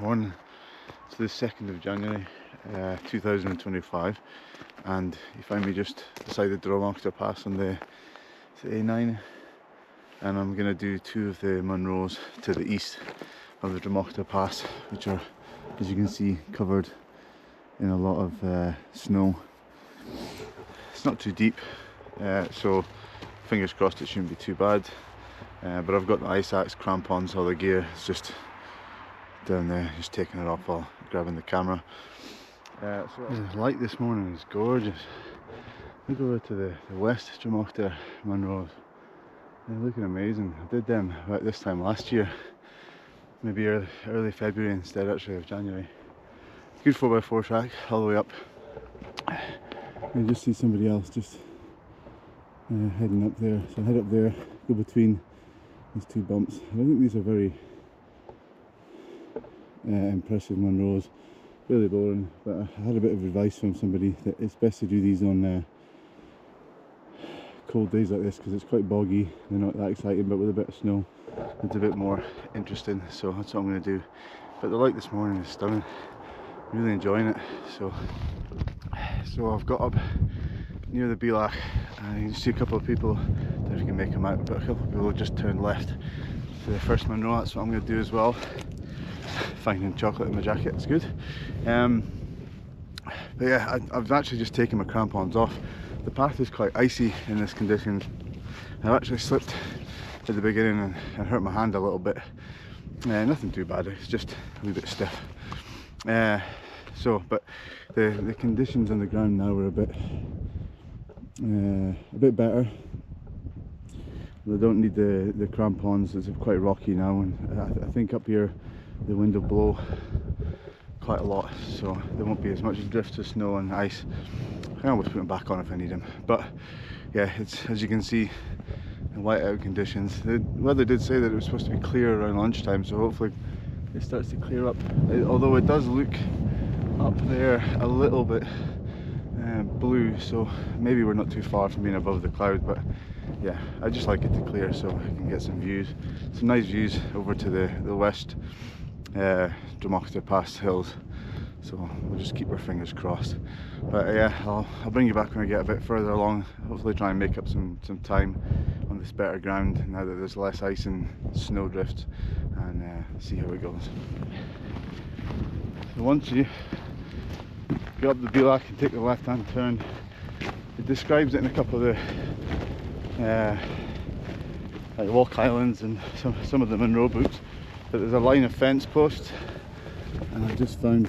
Morning. It's the 2nd of January 2025, and you find me just beside the Drumochter pass on the A9, and I'm going to do two of the Munros to the east of the Drumochter pass, which are, as you can see, covered in a lot of snow. It's not too deep, so fingers crossed it shouldn't be too bad, but I've got the ice axe, crampons, all the gear. It's just down there, just taking it off while grabbing the camera. So the light this morning is gorgeous. Look over to the west Drumochter Munros. They're looking amazing. I did them about this time last year, maybe early February instead actually of January. Good 4x4 track all the way up. I just see somebody else just heading up there. So I head up there, go between these two bumps. I don't think these are very impressive Munros, really boring, but I had a bit of advice from somebody that it's best to do these on cold days like this because it's quite boggy. They're not that exciting, but with a bit of snow it's a bit more interesting, so that's what I'm going to do. But the light this morning is stunning, really enjoying it. So I've got up near the Bheag and you can see a couple of people, I don't know if you can make them out, but a couple of people just turned left to the first Munro. That's what I'm going to do as well. Finding chocolate in my jacket, it's good. But yeah, I've actually just taken my crampons off. The path is quite icy in this condition. I've actually slipped at the beginning and hurt my hand a little bit. Nothing too bad, it's just a wee bit stiff. But the conditions on the ground now are a bit better. I don't need the crampons. It's quite rocky now, and I think up here the wind will blow quite a lot, so there won't be as much drift of snow and ice. I can always put them back on if I need them. But yeah, it's, as you can see, in whiteout conditions. The weather did say that it was supposed to be clear around lunchtime, so hopefully it starts to clear up. Although it does look up there a little bit blue, so maybe we're not too far from being above the cloud. But yeah, I just like it to clear so I can get some views, some nice views over to the west Drumochter Pass hills. So we'll just keep our fingers crossed. But yeah, I'll bring you back when I get a bit further along. Hopefully try and make up some time on this better ground now that there's less ice and snow drift, and see how it goes. So once you go up the Bheag and take the left hand turn, it describes it in a couple of the like walk highlands and some of the Munro books, but there's a line of fence posts, and I've just found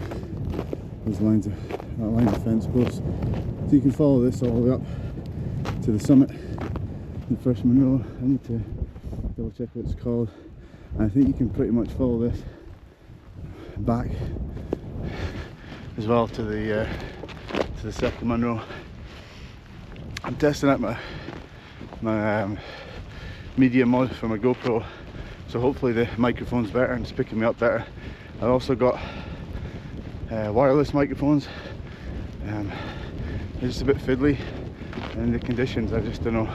that line of fence posts, so you can follow this all the way up to the summit, the first Munro. I need to double check what it's called, and I think you can pretty much follow this back as well to the second Munro. I'm testing out my media mod for my GoPro, so hopefully the microphone's better and it's picking me up better. I've also got wireless microphones. They're just a bit fiddly in the conditions. I just don't know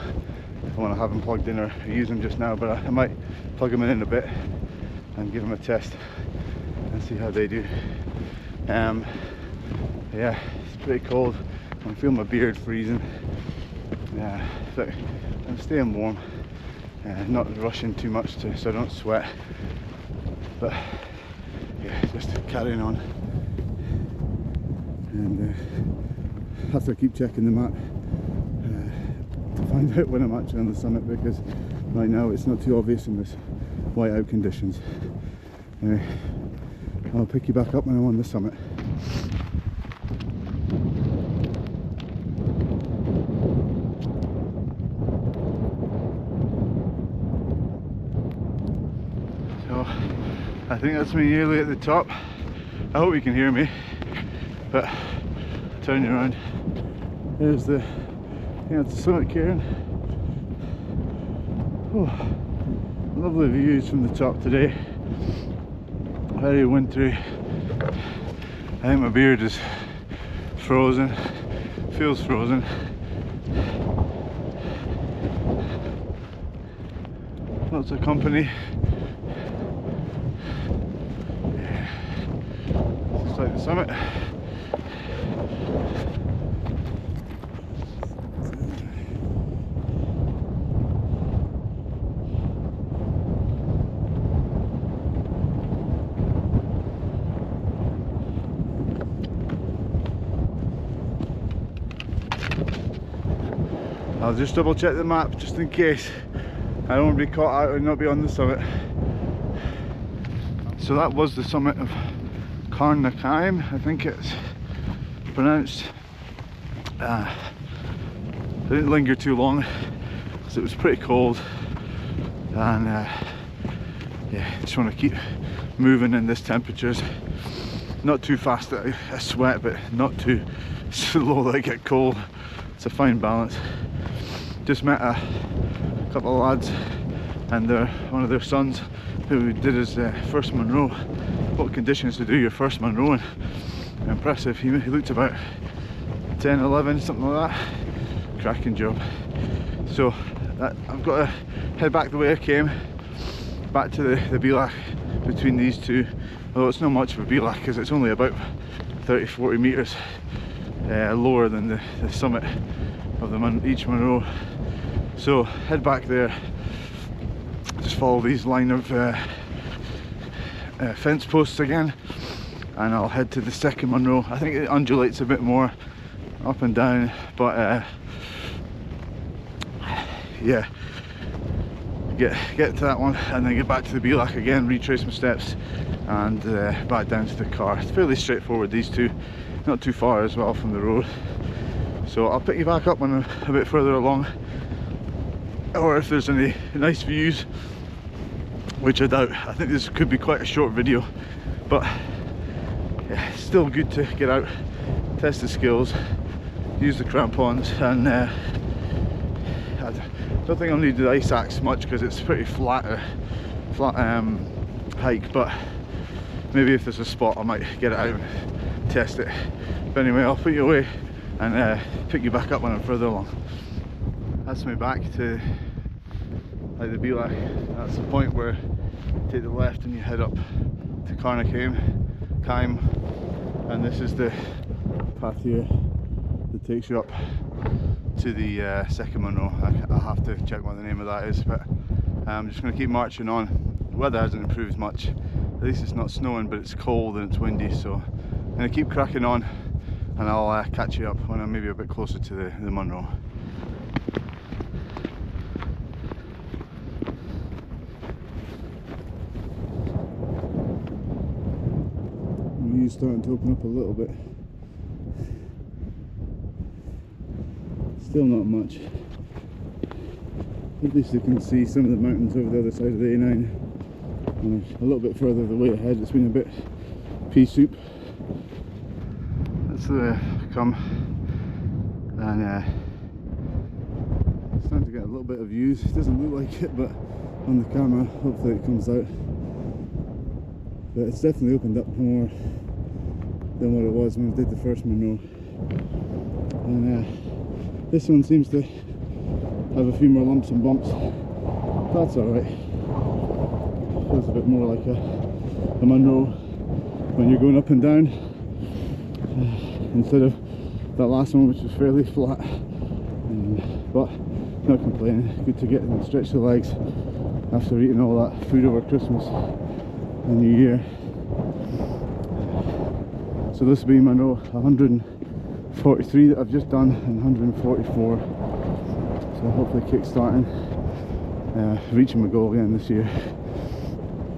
if I want to have them plugged in or use them just now, but I might plug them in a bit and give them a test and see how they do. Yeah, it's pretty cold. I can feel my beard freezing. But I'm staying warm, not rushing too much so I don't sweat. But yeah, just carrying on, and have to keep checking the map to find out when I'm actually on the summit, because right now it's not too obvious in this whiteout conditions. Anyway, I'll pick you back up when I'm on the summit. So I think that's me nearly at the top. I hope you can hear me, but turning around, there's the, I think that's the summit, Carn. Oh, lovely views from the top today. Very wintry. I think my beard is frozen, feels frozen. Lots of company. outside the summit. I'll just double check the map just in case. I don't want to be caught out and not be on the summit. So that was the summit of Carn, Caim, I think it's pronounced. I didn't linger too long because it was pretty cold, and yeah, just want to keep moving in this temperatures. Not too fast that I sweat, but not too slow that I get cold. It's a fine balance. Just met a couple of lads and one of their sons who did his first Munro. What conditions to do your first Munro, and impressive. He looked about 10, 11, something like that. Cracking job. So I've got to head back the way I came, back to the Bheag between these two. Although it's not much of a Bheag because it's only about 30-40 metres lower than the summit of each Munro. So head back there, just follow these line of fence posts again, and I'll head to the second Munro. I think it undulates a bit more up and down, but yeah, get to that one and then get back to the Bheag again, retrace my steps, and back down to the car. It's fairly straightforward, these two, not too far as well from the road. So I'll pick you back up when I'm a bit further along, or if there's any nice views, which I doubt. I think this could be quite a short video, but yeah, still good to get out, test the skills, use the crampons, and I don't think I'll need the ice axe much because it's pretty flat hike, but maybe if there's a spot I might get it out and test it. But anyway, I'll put you away and pick you back up when I'm further along. That's me back to the Bheag. That's the point where you take the left and you head up to Carn, Caim, and this is the path here that takes you up to the second Munro. I'll have to check what the name of that is, but I'm just going to keep marching on. The weather hasn't improved much. At least it's not snowing, but it's cold and it's windy, so I'm going to keep cracking on, and I'll catch you up when I'm maybe a bit closer to the Munro. The view's starting to open up a little bit. Still not much. At least you can see some of the mountains over the other side of the A9. And a little bit further the way ahead, it's been a bit pea soup. That's the way I've come, and it's starting to get a little bit of views. It doesn't look like it, but on the camera, hopefully it comes out. But it's definitely opened up more than what it was when I did the first Munro. And this one seems to have a few more lumps and bumps. That's alright. Feels a bit more like a Munro when you're going up and down, instead of that last one which was fairly flat. But not complaining. Good to get and stretch the legs after eating all that food over Christmas and New Year. So this will be Munro 143 that I've just done, and 144. So hopefully kick-starting, reaching my goal again this year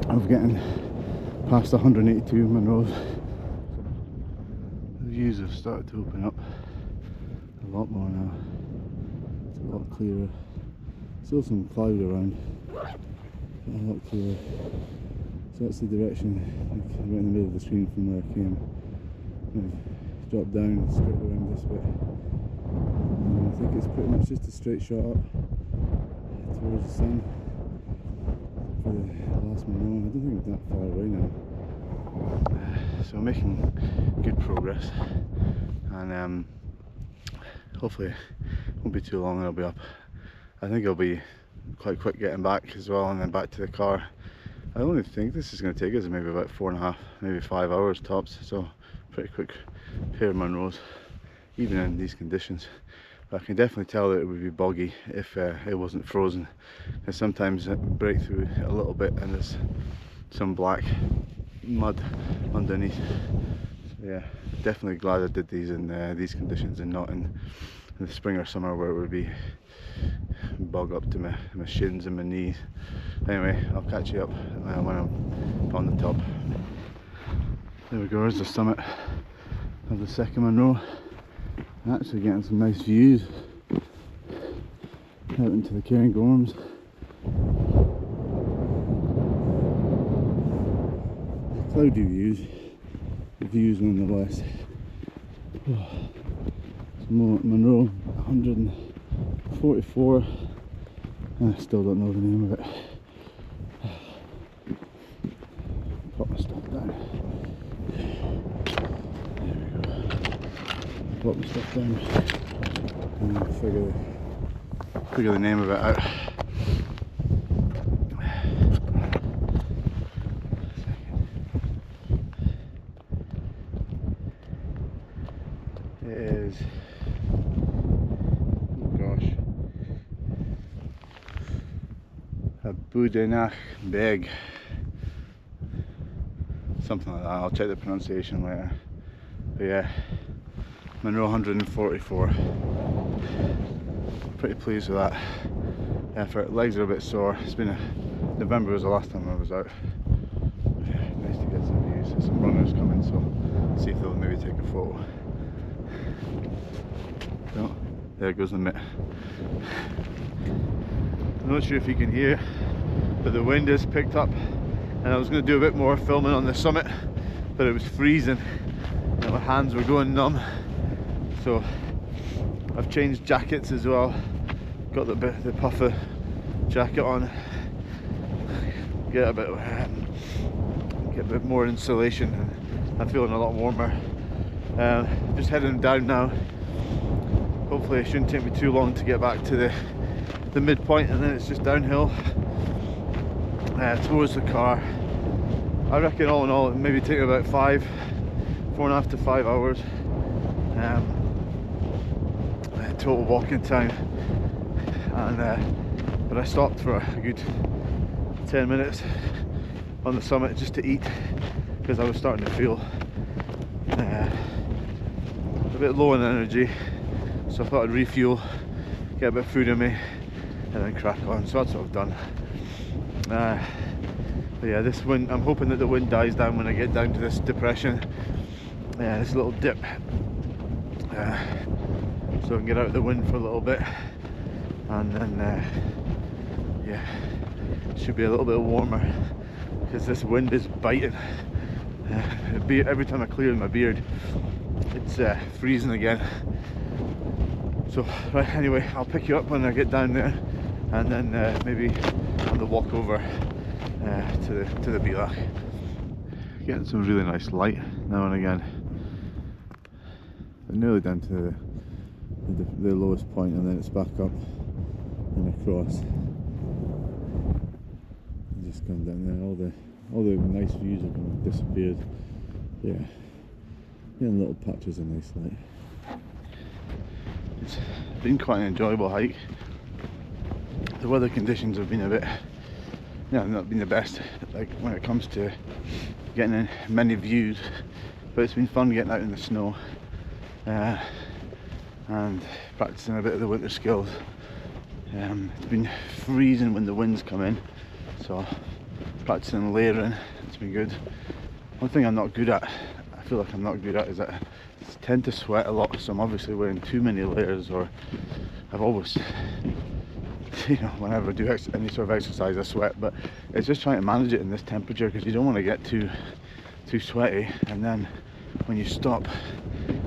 of getting past 182 Munros. The views have started to open up a lot more now. It's a lot clearer. Still some cloud around, but a lot clearer. So that's the direction, like right in the middle of the screen from where I came. I've dropped down and straight around this bit. And I think it's pretty much just a straight shot up towards the sun for the last Munro. I don't think it's that far away now. So I'm making good progress, and hopefully it won't be too long and I'll be up. I think I'll be quite quick getting back as well, and then back to the car, I only think this is going to take us maybe about 4.5, maybe 5 hours tops, so pretty quick pair of Munros, even in these conditions. But I can definitely tell that it would be boggy if it wasn't frozen, and sometimes it break through a little bit and there's some black mud underneath. So yeah, definitely glad I did these in these conditions and not in the spring or summer where it would be bog up to my shins and my knees. Anyway, I'll catch you up when I'm on the top. There we go, there's the summit of the second Munro. Actually getting some nice views out into the Cairn Gorms. Cloudy views, the views nonetheless. Oh, Munro 144, and I still don't know the name of it. Put my stuff down. There we go. Put my stuff down and I'll figure the name of it out. It is, oh gosh, a Bhuidheanach Bheag, something like that. I'll check the pronunciation later. But yeah, Munro 144. Pretty pleased with that effort. Legs are a bit sore. It's been November was the last time I was out. Yeah, nice to get some views. There's some runners coming, so see if they'll maybe take a photo. So, there goes the mitt. I'm not sure if you can hear, but the wind has picked up, and I was going to do a bit more filming on the summit, but it was freezing and my hands were going numb. So I've changed jackets as well. Got the puffer jacket on. Get a bit more insulation, and I'm feeling a lot warmer. Just heading down now. Hopefully it shouldn't take me too long to get back to the midpoint, and then it's just downhill towards the car. I reckon all in all it maybe take about 4.5 to 5 hours total walking time. And but I stopped for a good 10 minutes on the summit just to eat, because I was starting to feel a bit low in energy. So I thought I'd refuel, get a bit of food in me, and then crack on. So that's what I've done. But yeah, this wind, I'm hoping that the wind dies down when I get down to this depression, this little dip, so I can get out of the wind for a little bit, and then yeah, it should be a little bit warmer, because this wind is biting. Every time I clear my beard, it's freezing again. So right, anyway, I'll pick you up when I get down there, and then maybe on the walk over to the Bheag. Getting some really nice light now and again. I'm nearly down to the lowest point, and then it's back up and across. Just come down there. All the nice views have disappeared. Yeah, getting little patches of nice light. It's been quite an enjoyable hike. The weather conditions have been a bit, not been the best, like when it comes to getting in many views, but it's been fun getting out in the snow and practicing a bit of the winter skills. It's been freezing when the winds come in, so practicing layering, it's been good. One thing I'm not good at, I feel like I'm not good at, is that I tend to sweat a lot, so I'm obviously wearing too many layers, or I've always, whenever I do any sort of exercise I sweat, but it's just trying to manage it in this temperature, because you don't want to get too sweaty, and then when you stop,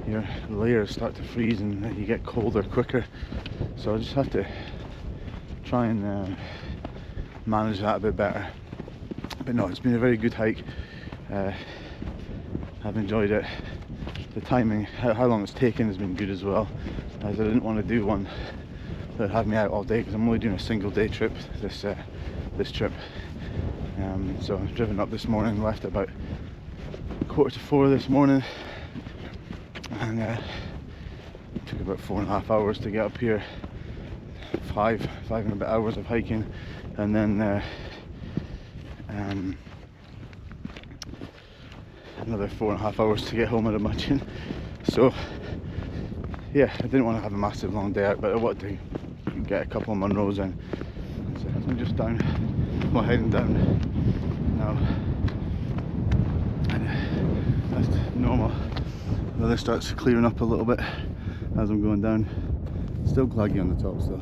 your layers start to freeze and then you get colder quicker. So I just have to try and manage that a bit better. But no, it's been a very good hike. I've enjoyed it. The timing, how long it's taken, has been good as well, as I didn't want to do one that had me out all day, because I'm only doing a single day trip this trip. So I've driven up this morning, left at about 3:45 this morning, and took about 4.5 hours to get up here. Five and a bit hours of hiking, and then another 4.5 hours to get home, I'd imagine. So yeah, I didn't want to have a massive long day out, but I wanted to get a couple of Munros in. So I'm just down, well, heading down now, and that's normal. The weather starts clearing up a little bit as I'm going down. Still glaggy on the tops though.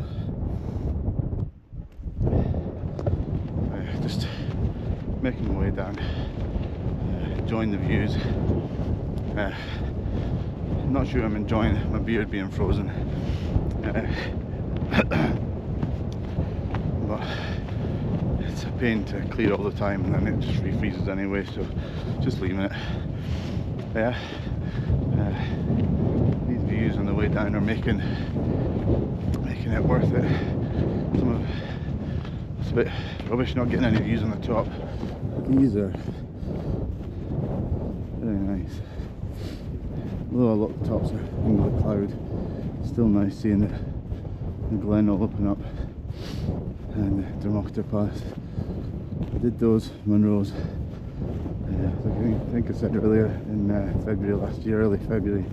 Just making my way down, enjoying the views. Not sure I'm enjoying my beard being frozen, but it's a pain to clear all the time, and then it just refreezes anyway, so just leaving it. Yeah, these views on the way down are making it worth it. It's a bit rubbish not getting any views on the top. These are very nice. Although a lot of the tops are under the cloud, still nice seeing the glen all open up, and the Drumochter Pass. I did those Munros, I think I said earlier, in February last year, early February,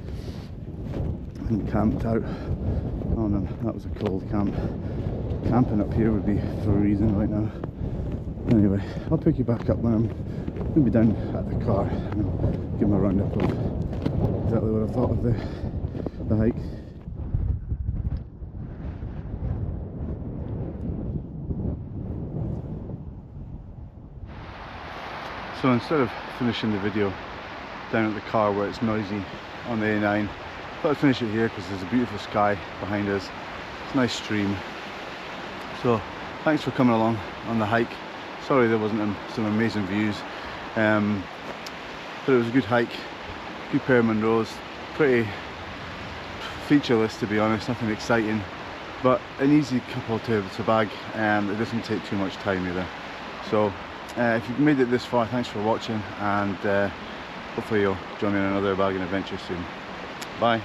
and camped out on them. That was a cold camp. Camping up here would be for a reason right now. Anyway, I'll pick you back up when I'm maybe down at the car, and I'll give my roundup of exactly what I thought of the hike. So instead of finishing the video down at the car where it's noisy on the A9, I thought I'd finish it here because there's a beautiful sky behind us. It's a nice stream. So thanks for coming along on the hike. Sorry there wasn't some amazing views, but it was a good hike, good pair of Munros, pretty featureless to be honest, nothing exciting, but an easy couple to bag, and it doesn't take too much time either. So if you've made it this far, thanks for watching, and hopefully you'll join me in another bagging adventure soon. Bye.